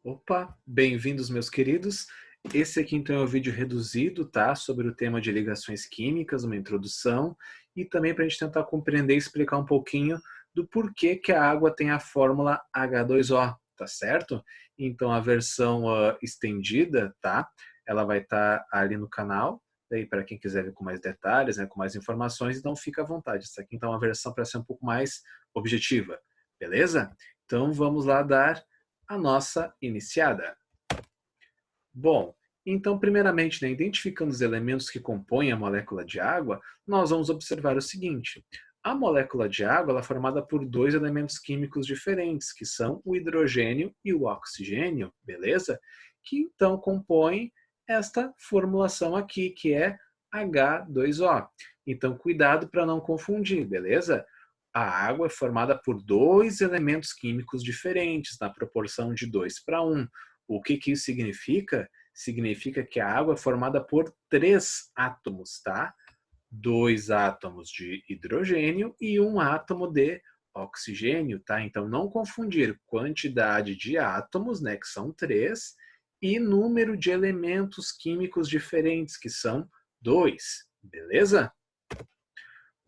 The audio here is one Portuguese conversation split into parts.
Opa, bem-vindos, meus queridos. Esse aqui então é um vídeo reduzido, tá? Sobre o tema de ligações químicas, uma introdução, e também para a gente tentar compreender e explicar um pouquinho do porquê que a água tem a fórmula H2O, tá certo? Então a versão estendida, tá? Ela vai estar ali no canal, daí para quem quiser ver com mais detalhes, né, com mais informações, então fica à vontade. Essa aqui então é uma versão para ser um pouco mais objetiva, beleza? Então vamos lá dar a nossa iniciada. Bom, então primeiramente, né, identificando os elementos que compõem a molécula de água, nós vamos observar o seguinte. A molécula de água ela é formada por dois elementos químicos diferentes, que são o hidrogênio e o oxigênio, beleza? Que então compõem esta formulação aqui, que é H2O. Então cuidado para não confundir, beleza? A água é formada por dois elementos químicos diferentes, na proporção de 2:1. O que isso significa? Significa que a água é formada por três átomos, tá? Dois átomos de hidrogênio e um átomo de oxigênio, tá? Então não confundir quantidade de átomos, né, que são três, e número de elementos químicos diferentes, que são dois, beleza?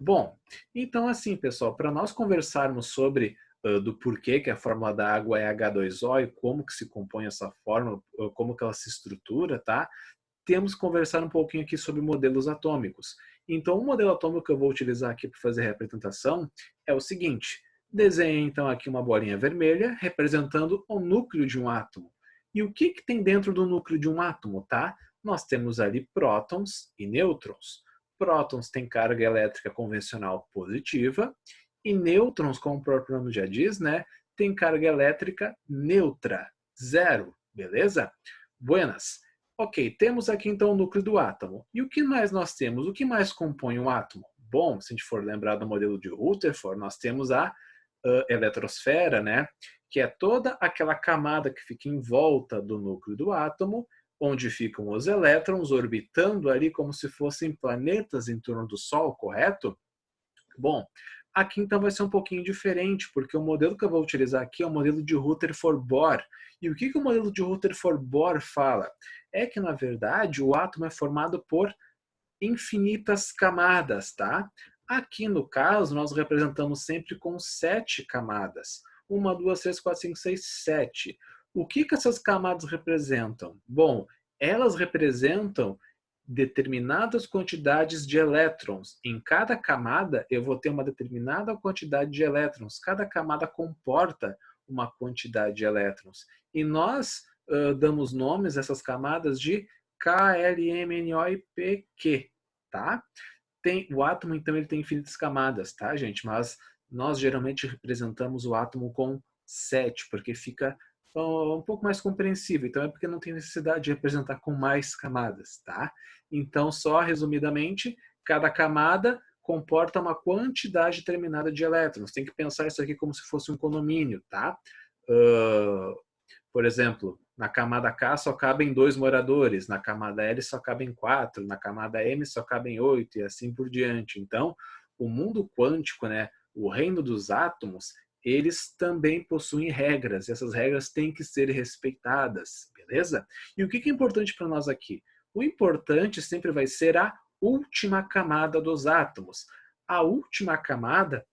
Bom, então assim, pessoal, para nós conversarmos sobre do porquê que a fórmula da água é H2O e como que se compõe essa fórmula, como que ela se estrutura, tá? Temos que conversar um pouquinho aqui sobre modelos atômicos. Então, o modelo atômico que eu vou utilizar aqui para fazer a representação é o seguinte. Desenhe então aqui uma bolinha vermelha representando o núcleo de um átomo. E o que tem dentro do núcleo de um átomo, tá? Nós temos ali prótons e nêutrons. Prótons têm carga elétrica convencional positiva e nêutrons, como o próprio nome já diz, né, tem carga elétrica neutra, zero, beleza? Buenas. Ok, temos aqui então o núcleo do átomo. E o que mais nós temos? O que mais compõe um átomo? Bom, se a gente for lembrar do modelo de Rutherford, nós temos a eletrosfera, né? Que é toda aquela camada que fica em volta do núcleo do átomo, onde ficam os elétrons orbitando ali como se fossem planetas em torno do Sol, correto? Bom, aqui então vai ser um pouquinho diferente, porque o modelo que eu vou utilizar aqui é o modelo de Rutherford-Bohr. E o que o modelo de Rutherford-Bohr fala? É que, na verdade, o átomo é formado por infinitas camadas, tá? Aqui, no caso, nós representamos sempre com 7 camadas. 1, 2, 3, 4, 5, 6, 7. O que essas camadas representam? Bom, elas representam determinadas quantidades de elétrons. Em cada camada, eu vou ter uma determinada quantidade de elétrons. Cada camada comporta uma quantidade de elétrons. E nós damos nomes a essas camadas de K, L, M, N, O e P, Q, tá? O átomo, então, ele tem infinitas camadas, tá, gente? Mas nós geralmente representamos o átomo com 7, porque fica um pouco mais compreensível. Então, é porque não tem necessidade de representar com mais camadas, tá? Então, só resumidamente, cada camada comporta uma quantidade determinada de elétrons. Tem que pensar isso aqui como se fosse um condomínio, tá? Por exemplo, na camada K só cabem 2 moradores, na camada L só cabem 4, na camada M só cabem 8 e assim por diante. Então, o mundo quântico, né, o reino dos átomos, eles também possuem regras, e essas regras têm que ser respeitadas, beleza? E o que é importante para nós aqui? O importante sempre vai ser a última camada dos átomos. A última camada,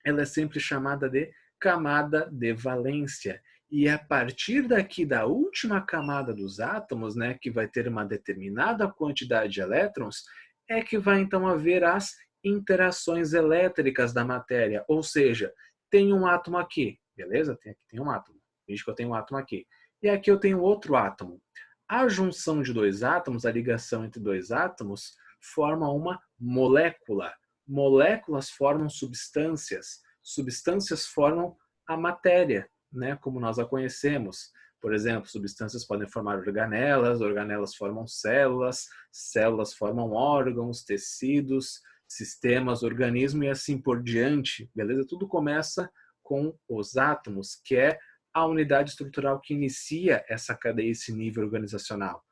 ela é sempre chamada de camada de valência. E é a partir daqui da última camada dos átomos, né, que vai ter uma determinada quantidade de elétrons, é que vai então haver as interações elétricas da matéria. Ou seja, tem um átomo aqui, beleza? Aqui tem um átomo. Veja que eu tenho um átomo aqui. E aqui eu tenho outro átomo. A junção de dois átomos, a ligação entre dois átomos, forma uma molécula. Moléculas formam substâncias. Substâncias formam a matéria, né, como nós a conhecemos. Por exemplo, substâncias podem formar organelas, organelas formam células, células formam órgãos, tecidos, sistemas, organismo e assim por diante, beleza? Tudo começa com os átomos, que é a unidade estrutural que inicia essa cadeia, esse nível organizacional.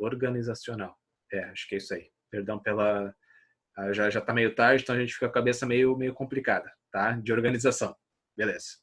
Organizacional. Acho que é isso aí. Perdão pela... Já está meio tarde, então a gente fica com a cabeça meio complicada, tá? De organização. Beleza.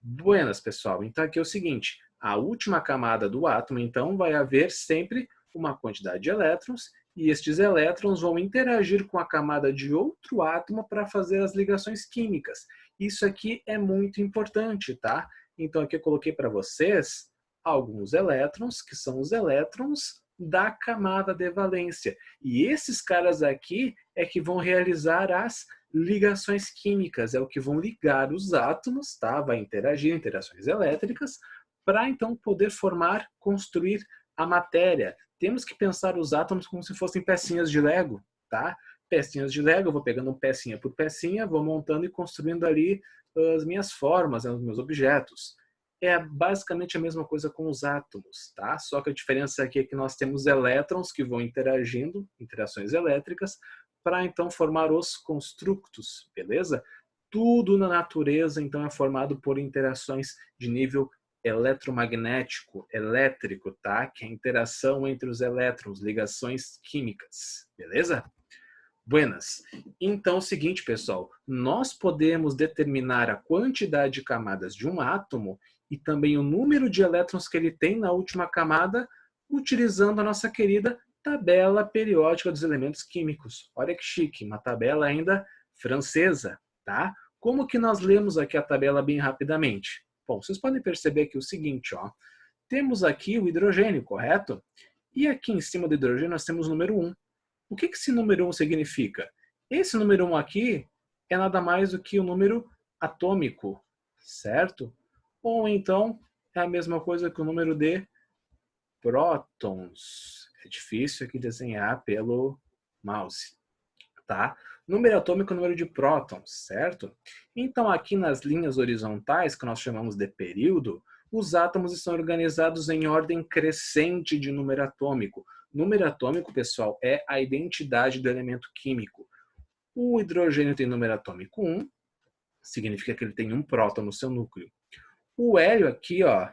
Buenas, pessoal. Então aqui é o seguinte, A última camada do átomo, então, vai haver sempre uma quantidade de elétrons, e estes elétrons vão interagir com a camada de outro átomo para fazer as ligações químicas. Isso aqui é muito importante, tá? Então aqui eu coloquei para vocês alguns elétrons, que são os elétrons da camada de valência. E esses caras aqui é que vão realizar as ligações químicas, é o que vão ligar os átomos, tá? Vai interagir, interações elétricas, para então poder formar, construir a matéria. Temos que pensar os átomos como se fossem pecinhas de Lego, tá? Pecinhas de Lego, eu vou pegando pecinha por pecinha, vou montando e construindo ali as minhas formas, os meus objetos. É basicamente a mesma coisa com os átomos, tá? Só que a diferença aqui é que nós temos elétrons que vão interagindo, interações elétricas, para então formar os construtos, beleza? Tudo na natureza, então, é formado por interações de nível eletromagnético, elétrico, tá? Que é a interação entre os elétrons, ligações químicas, beleza? Buenas. Então, é o seguinte, pessoal, nós podemos determinar a quantidade de camadas de um átomo e também o número de elétrons que ele tem na última camada, utilizando a nossa querida tabela periódica dos elementos químicos. Olha que chique, uma tabela ainda francesa, tá? Como que nós lemos aqui a tabela bem rapidamente? Bom, vocês podem perceber aqui o seguinte, ó. Temos aqui o hidrogênio, correto? E aqui em cima do hidrogênio nós temos o número 1. O que esse número 1 significa? Esse número 1 aqui é nada mais do que o número atômico, certo? Ou então é a mesma coisa que o número de prótons. É difícil aqui desenhar pelo mouse, tá? Número atômico é o número de prótons, certo? Então aqui nas linhas horizontais, que nós chamamos de período, os átomos estão organizados em ordem crescente de número atômico. Número atômico, pessoal, é a identidade do elemento químico. O hidrogênio tem número atômico 1, significa que ele tem um próton no seu núcleo. O hélio aqui, ó,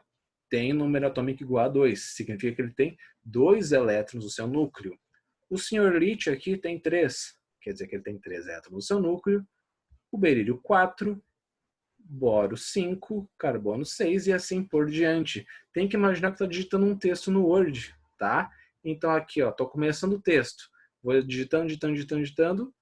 tem número atômico igual a 2, significa que ele tem 2 elétrons no seu núcleo. O senhor lítio aqui tem 3, quer dizer que ele tem 3 elétrons no seu núcleo. O berílio 4, boro 5, carbono 6 e assim por diante. Tem que imaginar que está digitando um texto no Word, tá? Então aqui, ó, estou começando o texto. Vou digitando.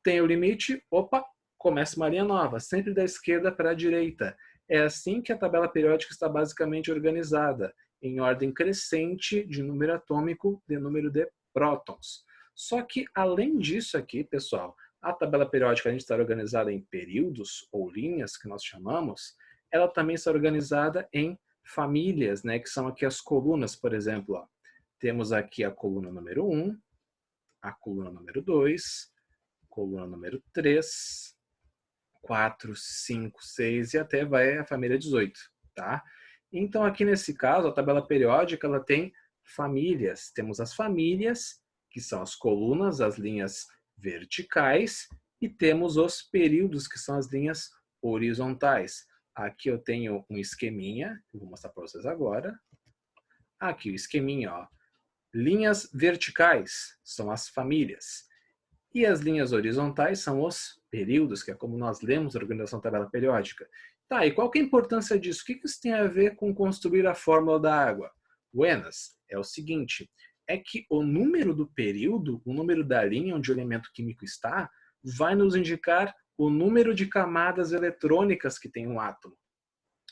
Tem o limite, opa, começa uma linha nova, sempre da esquerda para a direita. É assim que a tabela periódica está basicamente organizada, em ordem crescente de número atômico de número de prótons. Só que, além disso aqui, pessoal, a tabela periódica a gente está organizada em períodos ou linhas, que nós chamamos, ela também está organizada em famílias, né, que são aqui as colunas, por exemplo. Ó. Temos aqui a coluna número 1, a coluna número 2, coluna número 3, 4, 5, 6 e até vai a família 18, tá? Então aqui nesse caso, a tabela periódica ela tem famílias. Temos as famílias, que são as colunas, as linhas verticais, e temos os períodos, que são as linhas horizontais. Aqui eu tenho um esqueminha, que eu vou mostrar para vocês agora. Aqui o esqueminha, ó. Linhas verticais são as famílias. E as linhas horizontais são os períodos, que é como nós lemos a organização da tabela periódica. Tá, e qual que é a importância disso? O que isso tem a ver com construir a fórmula da água? Buenas, é o seguinte, é que o número do período, o número da linha onde o elemento químico está, vai nos indicar o número de camadas eletrônicas que tem um átomo.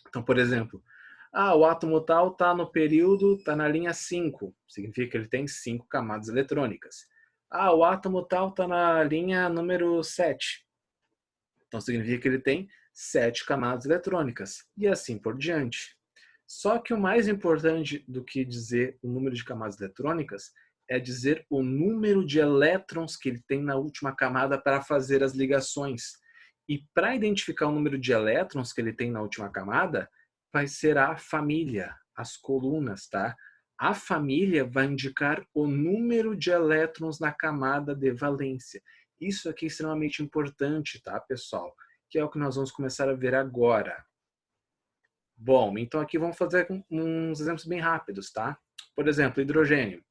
Então, por exemplo, o átomo tal está no período, está na linha 5, significa que ele tem 5 camadas eletrônicas. O átomo tal está na linha número 7. Então significa que ele tem 7 camadas eletrônicas. E assim por diante. Só que o mais importante do que dizer o número de camadas eletrônicas é dizer o número de elétrons que ele tem na última camada para fazer as ligações. E para identificar o número de elétrons que ele tem na última camada, vai ser a família, as colunas, tá? A família vai indicar o número de elétrons na camada de valência. Isso aqui é extremamente importante, tá, pessoal? Que é o que nós vamos começar a ver agora. Bom, então aqui vamos fazer uns exemplos bem rápidos, tá? Por exemplo, hidrogênio.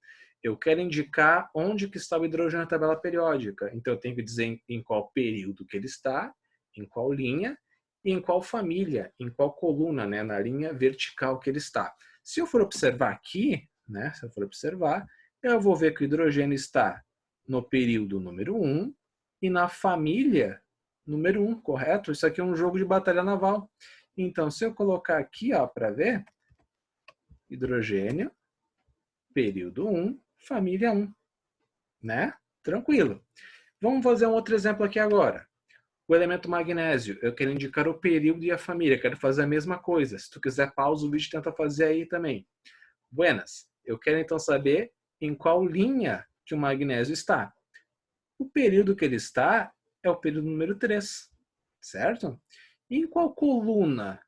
Eu quero indicar onde que está o hidrogênio na tabela periódica. Então eu tenho que dizer em qual período que ele está, em qual linha e em qual família, em qual coluna, né, na linha vertical que ele está. Se eu for observar aqui, né, se eu for observar, eu vou ver que o hidrogênio está no período número 1 e na família número 1, correto? Isso aqui é um jogo de batalha naval. Então, se eu colocar aqui, ó, para ver, hidrogênio, período 1, família 1, né? Tranquilo. Vamos fazer um outro exemplo aqui agora. O elemento magnésio, eu quero indicar o período e a família, quero fazer a mesma coisa. Se tu quiser, pausa o vídeo e tenta fazer aí também. Buenas, eu quero então saber em qual linha que o magnésio está. O período que ele está é o período número 3, certo? E em qual coluna,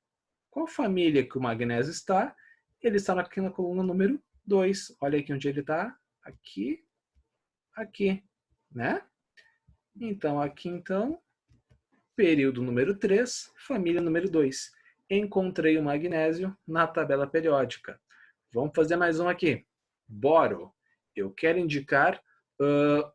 qual família que o magnésio está? Ele está aqui na coluna número 2. Olha aqui onde ele está. Aqui, aqui, né? Então, aqui, então, período número 3, família número 2. Encontrei o magnésio na tabela periódica. Vamos fazer mais um aqui. Boro. Eu quero indicar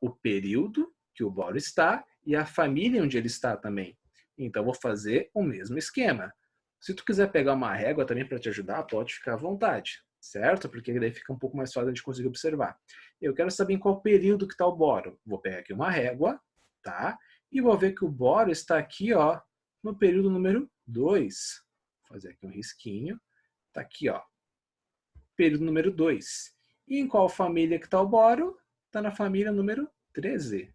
o período que o boro está e a família onde ele está também. Então, vou fazer o mesmo esquema. Se tu quiser pegar uma régua também para te ajudar, pode ficar à vontade, certo? Porque daí fica um pouco mais fácil de conseguir observar. Eu quero saber em qual período que está o boro. Vou pegar aqui uma régua, tá? E vou ver que o boro está aqui, ó, no período número 2. Vou fazer aqui um risquinho. Está aqui, ó, período número 2. E em qual família que está o boro? Está na família número 13.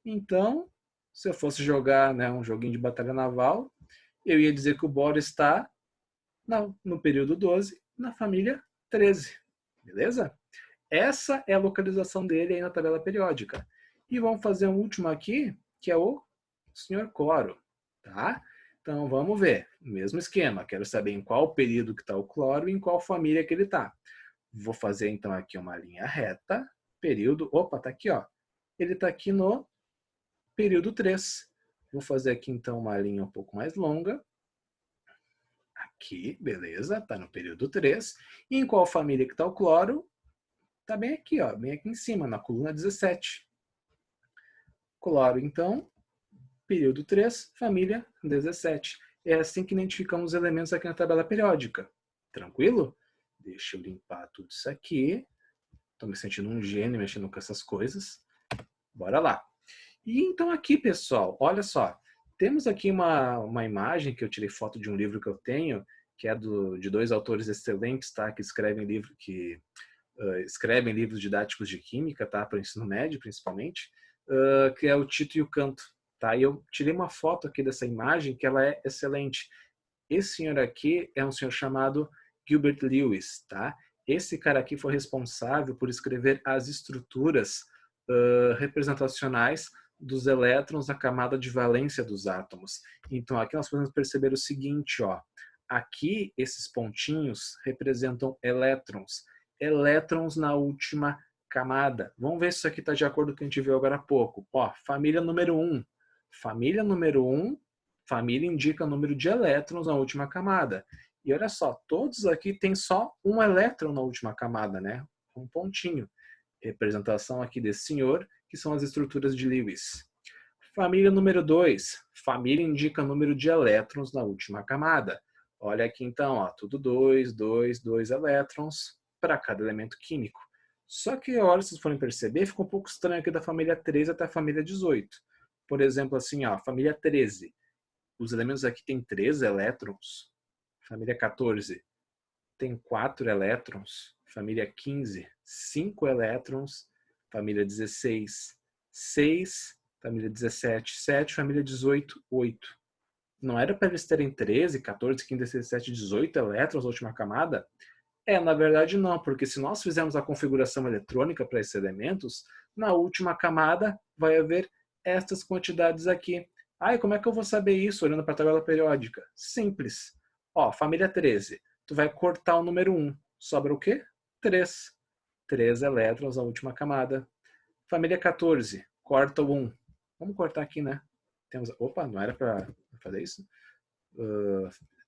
Então, se eu fosse jogar, né, um joguinho de batalha naval, eu ia dizer que o boro está no período 12, na família 13. Beleza? Essa é a localização dele aí na tabela periódica. E vamos fazer um último aqui, que é o senhor cloro. Tá? Então, vamos ver. Mesmo esquema. Quero saber em qual período que está o cloro e em qual família que ele está. Vou fazer, então, aqui uma linha reta. Período... Opa, está aqui, ó. Ele está aqui no período 3. Vou fazer aqui, então, uma linha um pouco mais longa. Aqui, beleza. Está no período 3. E em qual família que está o cloro? Está bem aqui, ó. Bem aqui em cima, na coluna 17. Cloro, então, período 3, família 17. É assim que identificamos os elementos aqui na tabela periódica. Tranquilo? Deixa eu limpar tudo isso aqui. Estou me sentindo um gênio mexendo com essas coisas. Bora lá. E então aqui, pessoal, olha só. Temos aqui uma imagem que eu tirei foto de um livro que eu tenho, que é de dois autores excelentes, tá? Que escrevem livros didáticos de química, tá? Para o ensino médio, principalmente, que é o Tito e o Canto. Tá? E eu tirei uma foto aqui dessa imagem que ela é excelente. Esse senhor aqui é um senhor chamado Gilbert Lewis. Tá? Esse cara aqui foi responsável por escrever as estruturas representacionais dos elétrons na camada de valência dos átomos. Então aqui nós podemos perceber o seguinte, ó. Aqui esses pontinhos representam elétrons. Elétrons na última camada. Vamos ver se isso aqui está de acordo com o que a gente viu agora há pouco. Ó, família número 1. Família número 1, família indica o número de elétrons na última camada. E olha só, todos aqui têm só um elétron na última camada, né? Um pontinho. Representação aqui desse senhor, que são as estruturas de Lewis. Família número 2. Família indica o número de elétrons na última camada. Olha aqui então, ó, tudo 2, 2, 2 elétrons para cada elemento químico. Só que, olha, se vocês forem perceber, fica um pouco estranho aqui da família 13 até a família 18. Por exemplo, assim, ó, família 13. Os elementos aqui têm 3 elétrons. Família 14 tem 4 elétrons. Família 15, 5 elétrons. Família 16, 6. Família 17, 7. Família 18, 8. Não era para eles terem 13, 14, 15, 16, 17, 18 elétrons na última camada? Na verdade não, porque se nós fizermos a configuração eletrônica para esses elementos, na última camada vai haver estas quantidades aqui. E como é que eu vou saber isso olhando para a tabela periódica? Simples. Ó, família 13, tu vai cortar o número 1. Sobra o quê? 3. 3 elétrons na última camada. Família 14, corta o 1. Vamos cortar aqui, né? Opa, não era para fazer isso?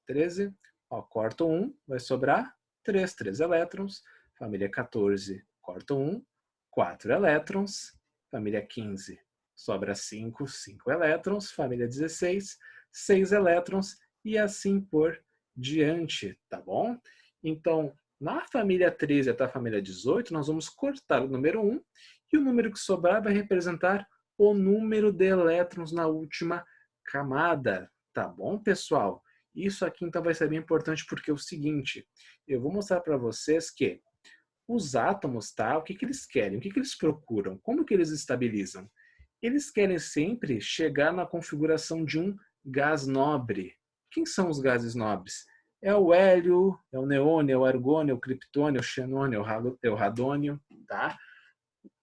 13, ó, corta o 1, vai sobrar 3 elétrons. Família 14, corta 1, 4 elétrons. Família 15, sobra 5 elétrons. Família 16, 6 elétrons. E assim por diante, tá bom? Então, Na família 13 até a família 18, nós vamos cortar o número 1 e o número que sobrar vai representar o número de elétrons na última camada. Tá bom, pessoal? Isso aqui então vai ser bem importante porque é o seguinte, eu vou mostrar para vocês que os átomos, tá? O que que eles querem? O que que eles procuram? Como que eles estabilizam? Eles querem sempre chegar na configuração de um gás nobre. Quem são os gases nobres? É o hélio, é o neônio, é o argônio, é o criptônio, é o xenônio, é o radônio, tá?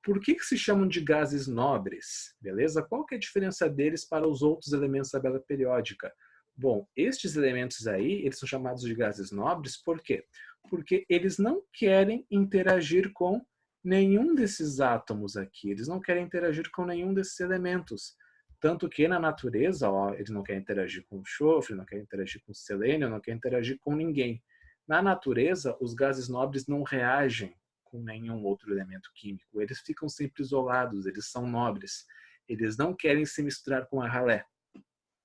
Por que se chamam de gases nobres? Beleza? Qual que é a diferença deles para os outros elementos da tabela periódica? Bom, estes elementos aí, eles são chamados de gases nobres, por quê? Porque eles não querem interagir com nenhum desses átomos aqui, eles não querem interagir com nenhum desses elementos. Tanto que na natureza, ó, eles não querem interagir com o enxofre, não querem interagir com o selênio, não querem interagir com ninguém. Na natureza, os gases nobres não reagem com nenhum outro elemento químico. Eles ficam sempre isolados, eles são nobres. Eles não querem se misturar com a ralé.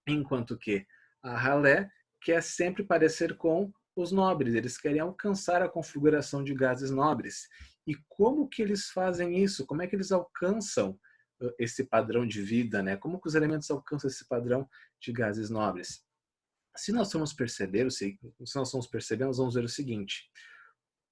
Enquanto que a ralé quer sempre parecer com os nobres, eles querem alcançar a configuração de gases nobres. E como que eles fazem isso? Como é que eles alcançam esse padrão de vida, né? Como que os elementos alcançam esse padrão de gases nobres? Se nós formos perceber, nós vamos ver o seguinte: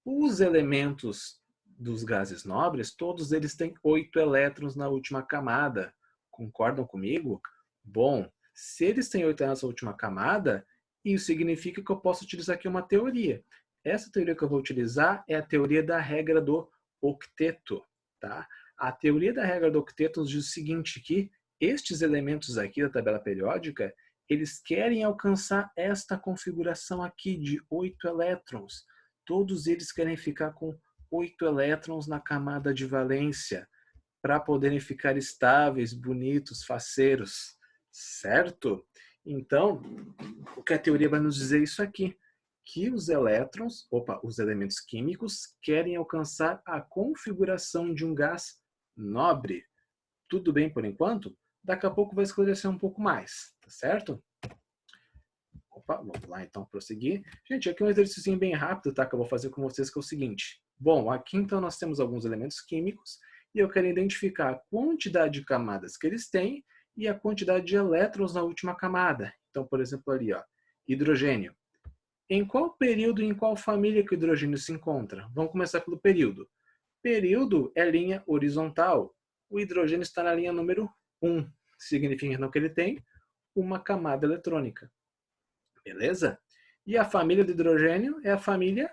os elementos dos gases nobres, todos eles têm 8 elétrons na última camada. Concordam comigo? Bom, se eles têm 8 elétrons na última camada, isso significa que eu posso utilizar aqui uma teoria. Essa teoria que eu vou utilizar é a teoria da regra do octeto. Tá? A teoria da regra do octeto nos diz o seguinte, que estes elementos aqui da tabela periódica, eles querem alcançar esta configuração aqui de 8 elétrons. Todos eles querem ficar com 8 elétrons na camada de valência para poderem ficar estáveis, bonitos, faceiros, certo? Então, o que a teoria vai nos dizer é isso aqui, que os elétrons, os elementos químicos querem alcançar a configuração de um gás nobre. Tudo bem por enquanto? Daqui a pouco vai esclarecer um pouco mais, tá certo? Opa, vamos lá então prosseguir. Gente, aqui é um exercício bem rápido, tá? Que eu vou fazer com vocês, que é o seguinte. Bom, aqui então nós temos alguns elementos químicos e eu quero identificar a quantidade de camadas que eles têm e a quantidade de elétrons na última camada. Então, por exemplo, ali, ó, hidrogênio. Em qual período e em qual família que o hidrogênio se encontra? Vamos começar pelo período. Período é linha horizontal. O hidrogênio está na linha número 1. Significa então que ele tem uma camada eletrônica. Beleza? E a família do hidrogênio é a família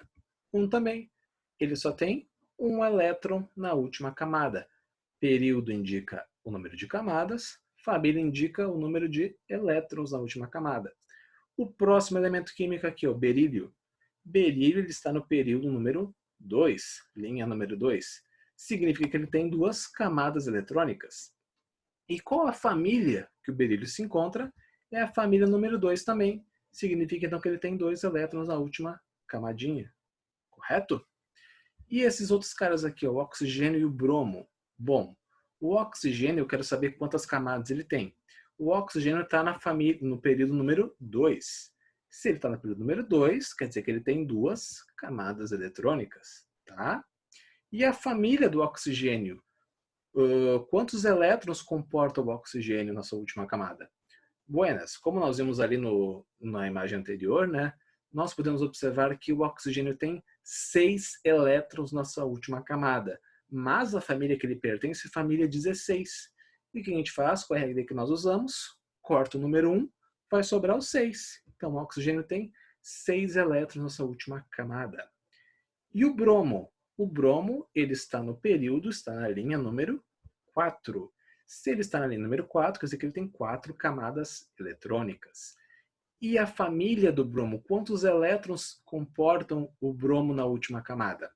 1 também. Ele só tem um elétron na última camada. Período indica o número de camadas, família indica o número de elétrons na última camada. O próximo elemento químico aqui, o berílio. Berílio ele está no período número 2, linha número 2. Significa que ele tem 2 camadas eletrônicas. E qual a família que o berílio se encontra? É a família número 2 também. Significa então que ele tem 2 elétrons na última camadinha. Correto? E esses outros caras aqui, o oxigênio e o bromo. Bom, o oxigênio eu quero saber quantas camadas ele tem. O oxigênio está no período número 2. Se ele está no período número 2, quer dizer que ele tem 2 camadas eletrônicas. Tá? E a família do oxigênio? Quantos elétrons comporta o oxigênio na sua última camada? Buenas, como nós vimos ali na imagem anterior, né, nós podemos observar que o oxigênio tem 6 elétrons na sua última camada, mas a família que ele pertence é a família 16. E o que a gente faz com a regra que nós usamos? Corta o número 1, vai sobrar o 6. Então o oxigênio tem 6 elétrons na sua última camada. E o bromo? O bromo ele está no período, está na linha número 4. Se ele está na linha número 4, quer dizer que ele tem 4 camadas eletrônicas. E a família do bromo? Quantos comportam o bromo na última camada?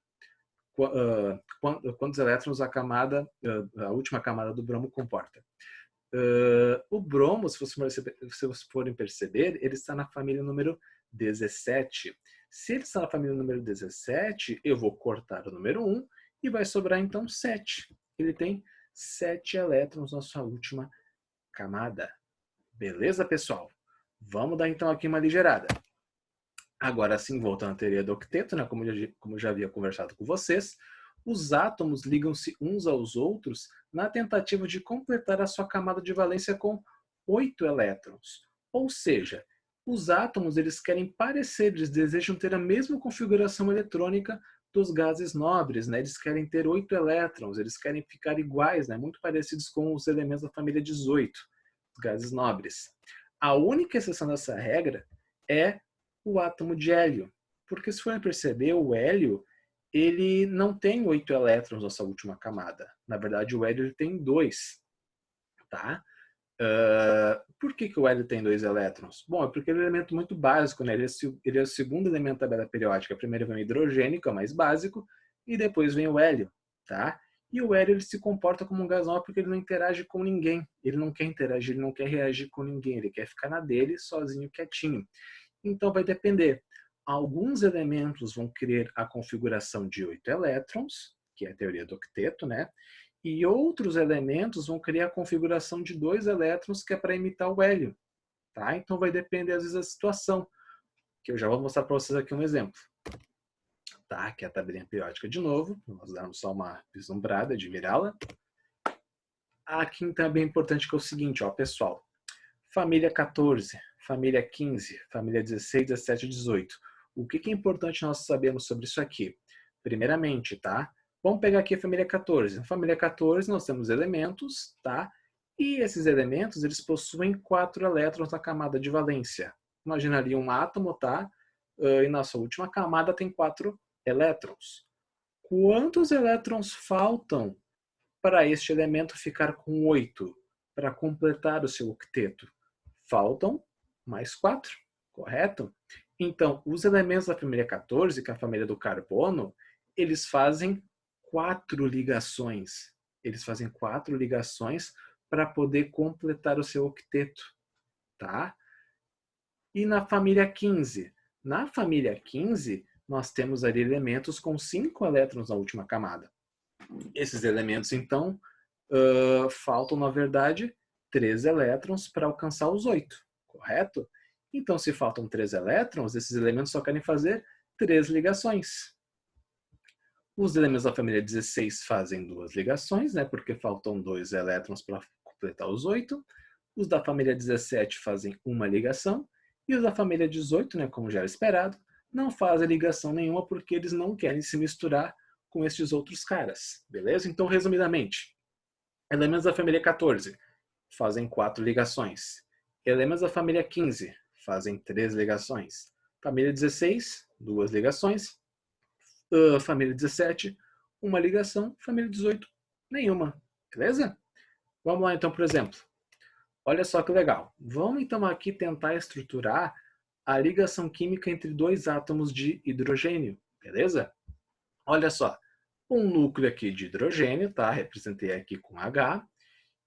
Quantos elétrons a última camada do bromo comporta? O bromo, se vocês forem perceber, ele está na família número 17. Se ele está na família número 17, eu vou cortar o número 1 e vai sobrar então 7. Ele tem 7 elétrons na sua última camada. Beleza, pessoal? Vamos dar então aqui uma ligeirada. Agora sim, voltando à teoria do octeto, né, como eu já havia conversado com vocês, os átomos ligam-se uns aos outros na tentativa de completar a sua camada de valência com 8 elétrons. Ou seja, os átomos eles querem parecer, eles desejam ter a mesma configuração eletrônica dos gases nobres, né? Eles querem ter 8 elétrons, eles querem ficar iguais, né? Muito parecidos com os elementos da família 18, os gases nobres. A única exceção dessa regra é o átomo de hélio, porque se for perceber, o hélio ele não tem 8 elétrons na sua última camada. Na verdade, o hélio ele tem 2, tá? Por que o hélio tem 2 elétrons? Bom, é porque ele é um elemento muito básico, né? Ele é o segundo elemento da tabela periódica. Primeiro vem o hidrogênio, que é o mais básico, e depois vem o hélio, tá? E o hélio ele se comporta como um gás nobre porque ele não interage com ninguém. Ele não quer interagir, ele não quer reagir com ninguém. Ele quer ficar na dele, sozinho, quietinho. Então vai depender. Alguns elementos vão querer a configuração de 8 elétrons, que é a teoria do octeto, né? E outros elementos vão criar a configuração de 2 elétrons, que é para imitar o hélio. Tá? Então vai depender, às vezes, da situação, que eu já vou mostrar para vocês aqui um exemplo. Tá? Que é a tabelinha periódica de novo, nós darmos só uma vislumbrada, admirá-la. Aqui então é bem importante que é o seguinte, ó, pessoal. Família 14, família 15, família 16, 17 e 18. O que é importante nós sabermos sobre isso aqui? Primeiramente, tá? Vamos pegar aqui a família 14. Na família 14 nós temos elementos, tá? E esses elementos, eles possuem 4 elétrons na camada de valência. Imaginaria um átomo, tá? E na sua última camada tem 4 elétrons. Quantos elétrons faltam para este elemento ficar com 8? Para completar o seu octeto? Faltam mais 4, correto? Então, os elementos da família 14, que é a família do carbono, eles fazem 4 ligações. Eles fazem 4 ligações para poder completar o seu octeto, tá? E na família 15? Na família 15, nós temos ali elementos com 5 elétrons na última camada. Esses elementos, então, faltam, na verdade, 3 elétrons para alcançar os 8, correto? Então, se faltam 3 elétrons, esses elementos só querem fazer 3 ligações. Os elementos da família 16 fazem 2 ligações, né, porque faltam 2 elétrons para completar os 8. Os da família 17 fazem uma ligação. E os da família 18, né, como já era esperado, não fazem ligação nenhuma porque eles não querem se misturar com esses outros caras, beleza? Então, resumidamente, elementos da família 14 fazem 4 ligações. Elementos da família 15 fazem 3 ligações. Família 16, 2 ligações. Família 17, uma ligação. Família 18, nenhuma. Beleza? Vamos lá então, por exemplo. Olha só que legal. Vamos então aqui tentar estruturar a ligação química entre 2 átomos de hidrogênio. Beleza? Olha só. Um núcleo aqui de hidrogênio, tá? Representei aqui com H.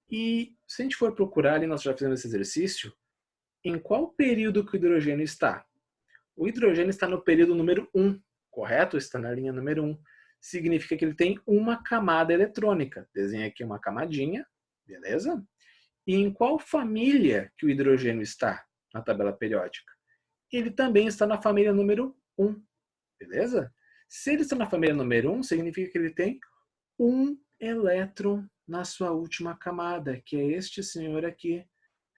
E se a gente for procurar ali, nós já fizemos esse exercício, em qual período que o hidrogênio está? O hidrogênio está no período número 1, correto? Está na linha número 1. Significa que ele tem uma camada eletrônica. Desenha aqui uma camadinha, beleza? E em qual família que o hidrogênio está na tabela periódica? Ele também está na família número 1, beleza? Se ele está na família número 1, significa que ele tem um elétron na sua última camada, que é este senhor aqui,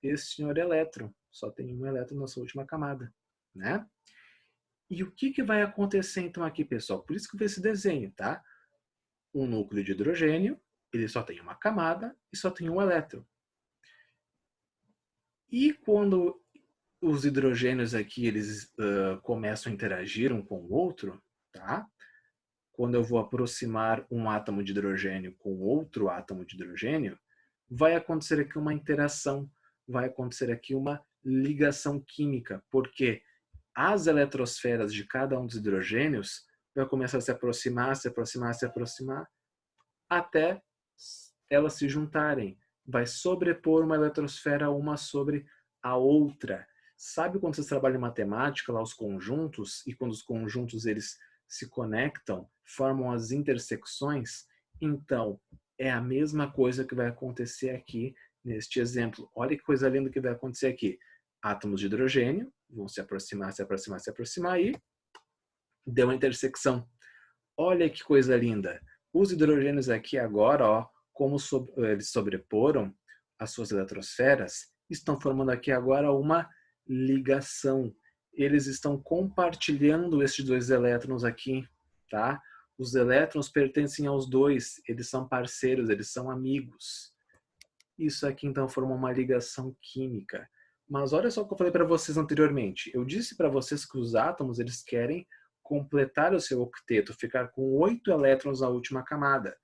esse senhor elétron. Só tem um elétron na sua última camada, né? E o que vai acontecer então aqui, pessoal? Por isso que eu fiz esse desenho, tá? Um núcleo de hidrogênio, ele só tem uma camada e só tem um elétron. E quando os hidrogênios aqui eles começam a interagir um com o outro, tá? Quando eu vou aproximar um átomo de hidrogênio com outro átomo de hidrogênio, vai acontecer aqui uma interação, vai acontecer aqui uma ligação química, porque as eletrosferas de cada um dos hidrogênios vai começar a se aproximar, se aproximar, se aproximar, até elas se juntarem. Vai sobrepor uma eletrosfera uma sobre a outra. Sabe quando vocês trabalham em matemática, lá os conjuntos, e quando os conjuntos eles se conectam, formam as intersecções? Então, é a mesma coisa que vai acontecer aqui neste exemplo. Olha que coisa linda que vai acontecer aqui. Átomos de hidrogênio vão se aproximar, se aproximar, se aproximar e deu uma intersecção. Olha que coisa linda. Os hidrogênios aqui agora, ó, como eles sobreporam as suas eletrosferas, estão formando aqui agora uma ligação. Eles estão compartilhando esses dois elétrons aqui, tá? Os elétrons pertencem aos dois, eles são parceiros, eles são amigos. Isso aqui então forma uma ligação química. Mas olha só o que eu falei para vocês anteriormente. Eu disse para vocês que os átomos eles querem completar o seu octeto, ficar com 8 elétrons na última camada.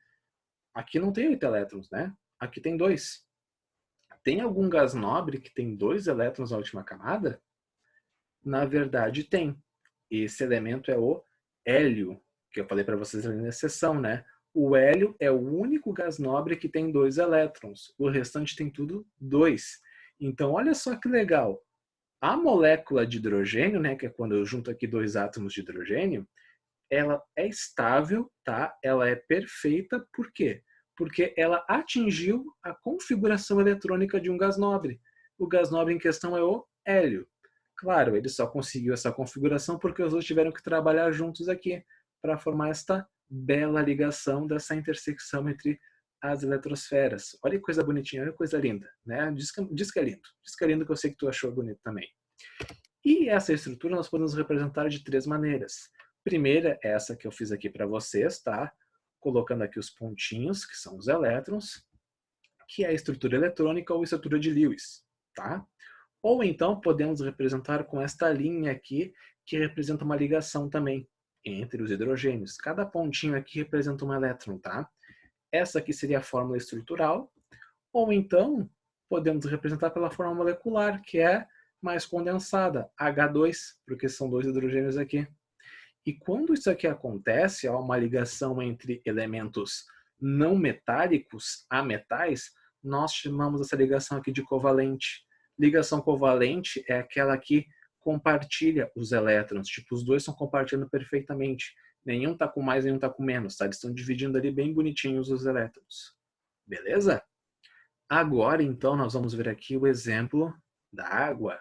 Aqui não tem 8 elétrons, né? Aqui tem 2. Tem algum gás nobre que tem 2 elétrons na última camada? Na verdade tem. Esse elemento é o hélio, que eu falei para vocês ali na exceção, né? O hélio é o único gás nobre que tem 2 elétrons. O restante tem tudo 2. Então, olha só que legal. A molécula de hidrogênio, né, que é quando eu junto aqui 2 átomos de hidrogênio, ela é estável, tá? Ela é perfeita. Por quê? Porque ela atingiu a configuração eletrônica de um gás nobre. O gás nobre em questão é o hélio. Claro, ele só conseguiu essa configuração porque os dois tiveram que trabalhar juntos aqui para formar esta bela ligação dessa intersecção entre as eletrosferas. Olha que coisa bonitinha, olha que coisa linda, né? Diz que é lindo. Diz que é lindo, que eu sei que tu achou bonito também. E essa estrutura nós podemos representar de 3 maneiras. Primeira é essa que eu fiz aqui para vocês, tá? Colocando aqui os pontinhos, que são os elétrons, que é a estrutura eletrônica ou estrutura de Lewis, tá? Ou então podemos representar com esta linha aqui, que representa uma ligação também entre os hidrogênios. Cada pontinho aqui representa um elétron, tá? Essa aqui seria a fórmula estrutural. Ou então podemos representar pela fórmula molecular, que é mais condensada, H2, porque são 2 hidrogênios aqui. E quando isso aqui acontece, há uma ligação entre elementos não metálicos a metais, nós chamamos essa ligação aqui de covalente. Ligação covalente é aquela que compartilha os elétrons, tipo, os dois estão compartilhando perfeitamente. Nenhum está com mais, nenhum está com menos, tá? Eles estão dividindo ali bem bonitinhos os elétrons. Beleza? Agora, então, nós vamos ver aqui o exemplo da água.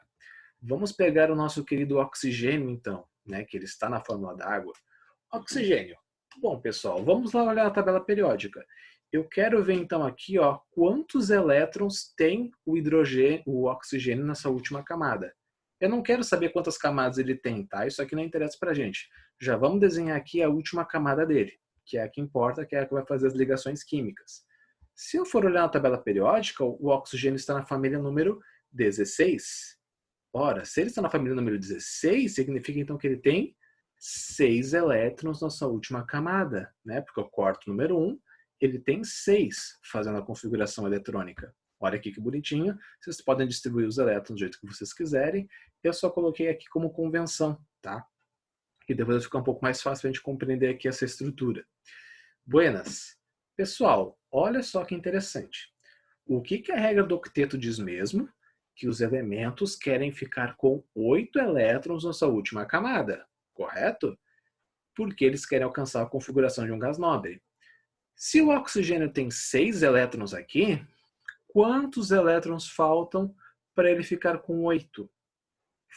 Vamos pegar o nosso querido oxigênio, então, né, que ele está na fórmula da água. Oxigênio. Bom, pessoal, vamos lá olhar a tabela periódica. Eu quero ver, então, aqui, ó, quantos elétrons tem o hidrogênio, o oxigênio nessa última camada. Eu não quero saber quantas camadas ele tem, tá? Isso aqui não interessa pra gente. Já vamos desenhar aqui a última camada dele, que é a que importa, que é a que vai fazer as ligações químicas. Se eu for olhar na tabela periódica, o oxigênio está na família número 16. Ora, se ele está na família número 16, significa então que ele tem 6 elétrons na sua última camada, né? Porque eu corto o número 1, ele tem 6 fazendo a configuração eletrônica. Olha aqui que bonitinho. Vocês podem distribuir os elétrons do jeito que vocês quiserem. Eu só coloquei aqui como convenção, tá? E depois vai ficar um pouco mais fácil para a gente compreender aqui essa estrutura. Buenas. Pessoal, olha só que interessante. O que a regra do octeto diz mesmo? Que os elementos querem ficar com 8 elétrons na sua última camada, correto? Porque eles querem alcançar a configuração de um gás nobre. Se o oxigênio tem 6 elétrons aqui, quantos elétrons faltam para ele ficar com 8?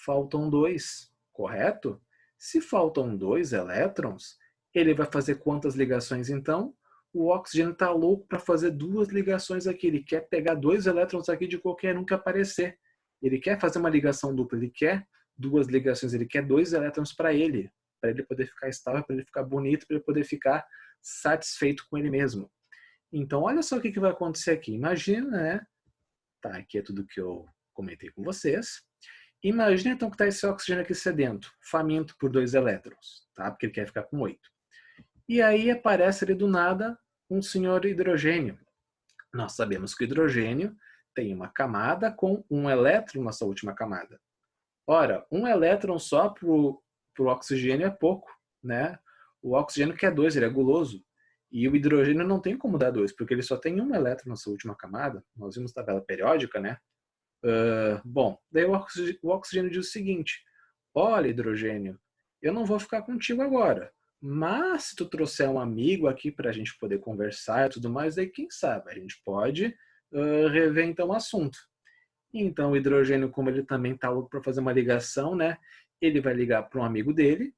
Faltam 2, correto? Se faltam 2 elétrons, ele vai fazer quantas ligações então? O oxigênio está louco para fazer 2 ligações aqui. Ele quer pegar 2 elétrons aqui de qualquer um que aparecer. Ele quer fazer uma ligação dupla. Ele quer 2 ligações. Ele quer 2 elétrons para ele poder ficar estável, para ele ficar bonito, para ele poder ficar satisfeito com ele mesmo. Então, olha só o que vai acontecer aqui. Imagina, né? Tá, aqui é tudo que eu comentei com vocês. Imagina então que está esse oxigênio aqui sedento, faminto por 2 elétrons, tá? Porque ele quer ficar com 8. E aí aparece ali do nada um senhor hidrogênio. Nós sabemos que o hidrogênio tem uma camada com um elétron na sua última camada. Ora, um elétron só para o oxigênio é pouco, né? O oxigênio quer 2, ele é guloso. E o hidrogênio não tem como dar 2, porque ele só tem um elétron na sua última camada. Nós vimos tabela periódica, né? Bom, daí o oxigênio diz o seguinte: olha, hidrogênio, eu não vou ficar contigo agora. Mas se tu trouxer um amigo aqui para a gente poder conversar e tudo mais, daí quem sabe a gente pode rever então o assunto. Então, o hidrogênio, como ele também está louco para fazer uma ligação, né? Ele vai ligar para um amigo dele,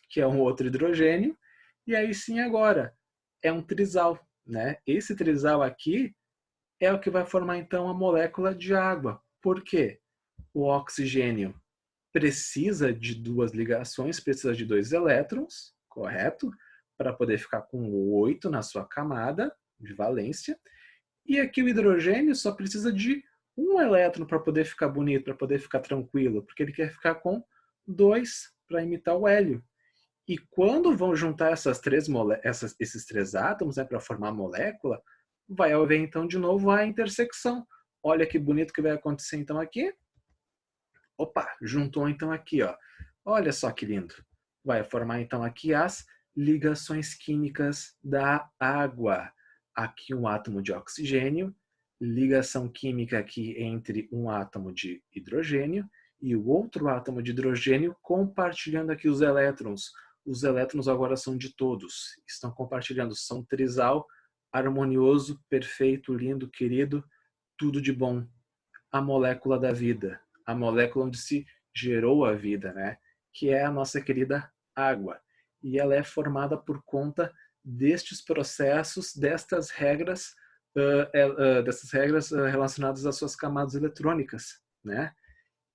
que é um outro hidrogênio, e aí sim agora é um trisal, né? Esse trisal aqui é o que vai formar então a molécula de água. Por quê? O oxigênio precisa de duas ligações, precisa de dois elétrons, correto? Para poder ficar com 8 na sua camada de valência. E aqui o hidrogênio só precisa de um elétron para poder ficar bonito, para poder ficar tranquilo, porque ele quer ficar com 2 para imitar o hélio. E quando vão juntar esses três átomos, né, para formar a molécula, vai haver então de novo a intersecção. Olha que bonito que vai acontecer então aqui. Opa, juntou então aqui, ó. Olha só que lindo. Vai formar então aqui as ligações químicas da água. Aqui um átomo de oxigênio, ligação química aqui entre um átomo de hidrogênio e o outro átomo de hidrogênio compartilhando aqui os elétrons. Os elétrons agora são de todos. Estão compartilhando, são trisal, harmonioso, perfeito, lindo, querido, tudo de bom. A molécula da vida, a molécula onde se gerou a vida, né? Que é a nossa querida água. E ela é formada por conta destes processos, destas regras relacionadas às suas camadas eletrônicas, né?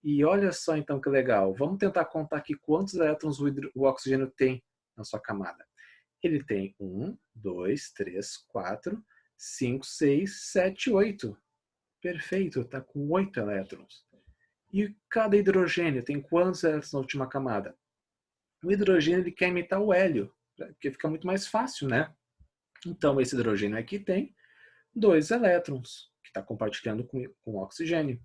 E olha só então que legal. Vamos tentar contar aqui quantos elétrons o oxigênio tem na sua camada. Ele tem 1, 2, 3, 4, 5, 6, 7, 8. Perfeito, está com 8 elétrons. E cada hidrogênio tem quantos elétrons na última camada? O hidrogênio ele quer imitar o hélio, porque fica muito mais fácil, né? Então, esse hidrogênio aqui tem 2 elétrons, que está compartilhando com o oxigênio.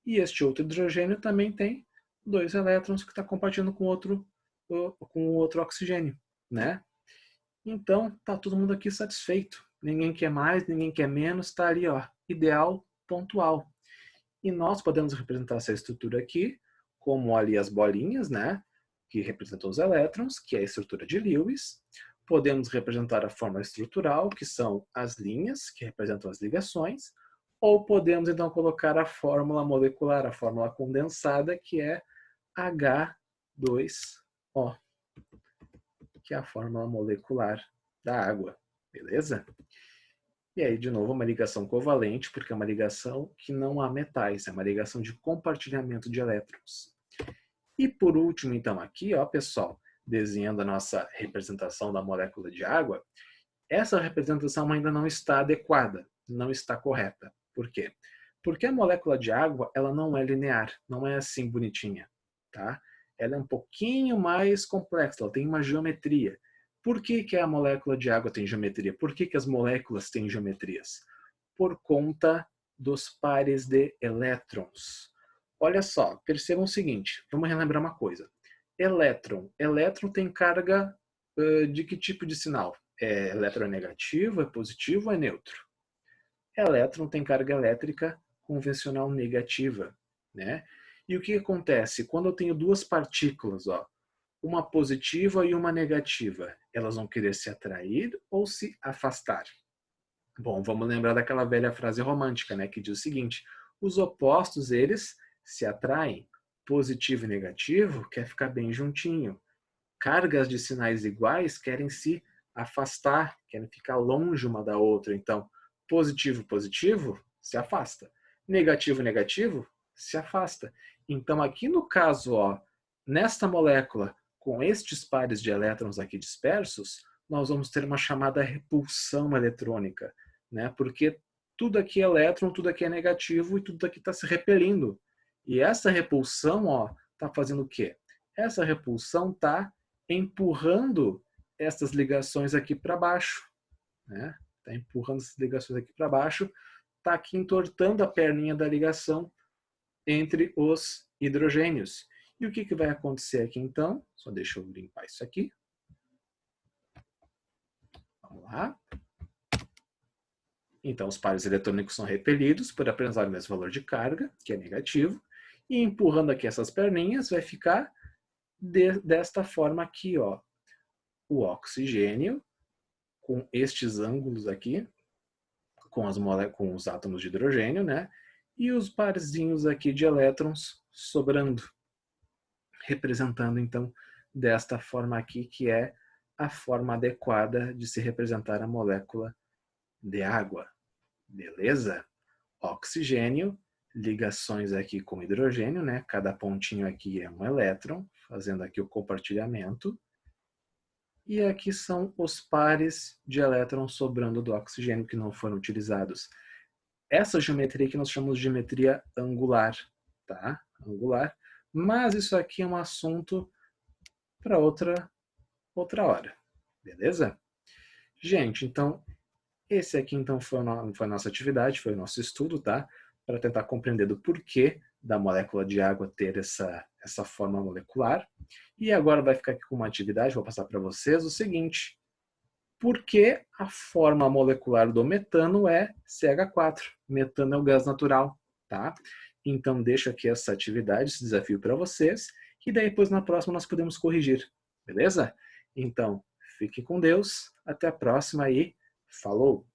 E este outro hidrogênio também tem 2 elétrons, que está compartilhando com o outro oxigênio, né? Então, tá todo mundo aqui satisfeito. Ninguém quer mais, ninguém quer menos, está ali, ó, ideal, pontual. E nós podemos representar essa estrutura aqui como ali as bolinhas, né, que representam os elétrons, que é a estrutura de Lewis. Podemos representar a forma estrutural, que são as linhas, que representam as ligações. Ou podemos, então, colocar a fórmula molecular, a fórmula condensada, que é H2O, que é a fórmula molecular da água. Beleza? E aí, de novo, uma ligação covalente, porque é uma ligação que não há metais, é uma ligação de compartilhamento de elétrons. E por último, então, aqui, ó, pessoal, desenhando a nossa representação da molécula de água, essa representação ainda não está adequada, não está correta. Por quê? Porque a molécula de água, ela não é linear, não é assim bonitinha, tá? Ela é um pouquinho mais complexa, ela tem uma geometria. Por que a molécula de água tem geometria? Por que as moléculas têm geometrias? Por conta dos pares de elétrons. Olha só, percebam o seguinte, vamos relembrar uma coisa. Elétron. Elétron tem carga de que tipo de sinal? É eletronegativo, é positivo ou é neutro? Elétron tem carga elétrica convencional negativa, né? E o que acontece? Quando eu tenho duas partículas, ó, uma positiva e uma negativa, elas vão querer se atrair ou se afastar? Bom, vamos lembrar daquela velha frase romântica, né, que diz o seguinte: os opostos, eles se atraem. Positivo e negativo quer ficar bem juntinho. Cargas de sinais iguais querem se afastar, querem ficar longe uma da outra. Então, positivo, positivo, se afasta. Negativo, negativo, se afasta. Então, aqui no caso, ó, nesta molécula, com estes pares de elétrons aqui dispersos, nós vamos ter uma chamada repulsão eletrônica, né? Porque tudo aqui é elétron, tudo aqui é negativo e tudo aqui está se repelindo. E essa repulsão, ó, está fazendo o quê? Essa repulsão está empurrando essas ligações aqui para baixo, né? Está empurrando essas ligações aqui para baixo, está aqui entortando a perninha da ligação entre os hidrogênios. E o que vai acontecer aqui então? Só deixa eu limpar isso aqui. Vamos lá. Então, os pares eletrônicos são repelidos por apresentar o mesmo valor de carga, que é negativo, e empurrando aqui essas perninhas, vai ficar desta forma aqui, ó. O oxigênio, com estes ângulos aqui, com os átomos de hidrogênio, né? e os parzinhos aqui de elétrons sobrando, representando então desta forma aqui, que é a forma adequada de se representar a molécula de água. Beleza? Oxigênio, ligações aqui com hidrogênio, né? Cada pontinho aqui é um elétron, fazendo aqui o compartilhamento. E aqui são os pares de elétrons sobrando do oxigênio que não foram utilizados. Essa geometria que nós chamamos de geometria angular, tá? Angular. Mas isso aqui é um assunto para outra hora, beleza? Gente, então, esse aqui então foi a nossa atividade, foi o nosso estudo, tá? Para tentar compreender do porquê da molécula de água ter essa forma molecular. E agora vai ficar aqui com uma atividade, vou passar para vocês o seguinte. Por que a forma molecular do metano é CH4? Metano é o gás natural, tá? Então deixo aqui essa atividade, esse desafio para vocês, e daí depois na próxima nós podemos corrigir, beleza? Então, fique com Deus, até a próxima e falou!